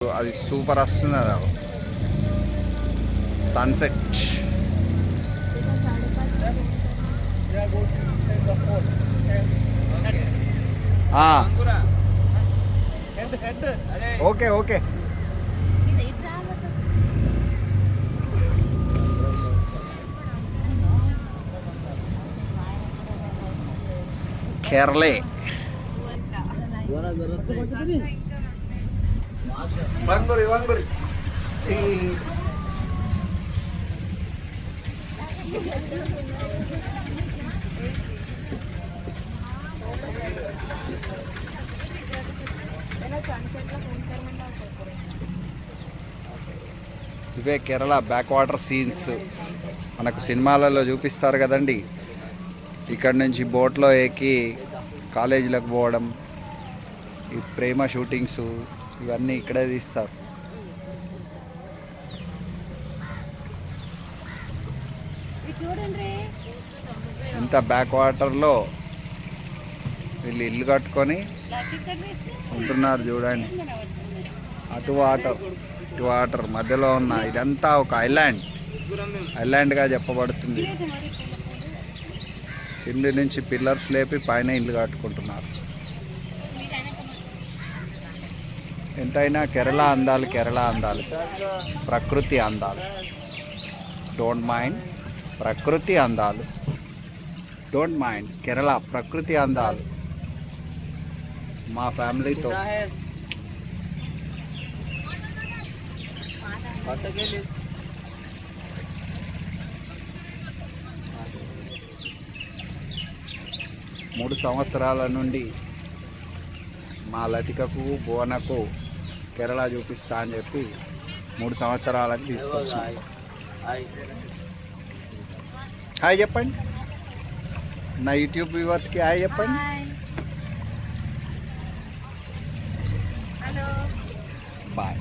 అది సూపర్ వస్తుంది అది సన్సెట్. ఓకే ఓకే కేరళే వంగురి వంగురి ఇవే కేరళ బ్యాక్ వాటర్ సీన్స్ మనకు సినిమాలలో చూపిస్తారు కదండి. ఇక్కడ నుంచి బోట్లో ఎక్కి కాలేజీలకు పోవడం, ఈ ప్రేమ షూటింగ్స్ ఇవన్నీ ఇక్కడే తీస్తారు. ఇంత బ్యాక్ వాటర్లో వీళ్ళు ఇల్లు కట్టుకొని ఉంటున్నారు చూడండి. అటు వాటర్ మధ్యలో ఉన్న ఇదంతా ఒక ఐలాండ్గా చెప్పబడుతుంది. కింద నుంచి పిల్లర్స్ లేపి పైన ఇల్లు కట్టుకుంటున్నారు. ఎంతైనా కేరళ అందాలు ప్రకృతి అందాలు. డోంట్ మైండ్ ప్రకృతి అందాలు. డోంట్ మైండ్ కేరళ ప్రకృతి అందాలు. మా ఫ్యామిలీతో మూడు సంవత్సరాల నుండి మా లతికకు భువనకు కేరళ చూపిస్తా అని చెప్పి 3 సంవత్సరాలకు తీసుకొచ్చాం. హాయ్ చెప్పండి నా యూట్యూబ్ వ్యూవర్స్కి. హాయ్ చెప్పండి. బాయ్.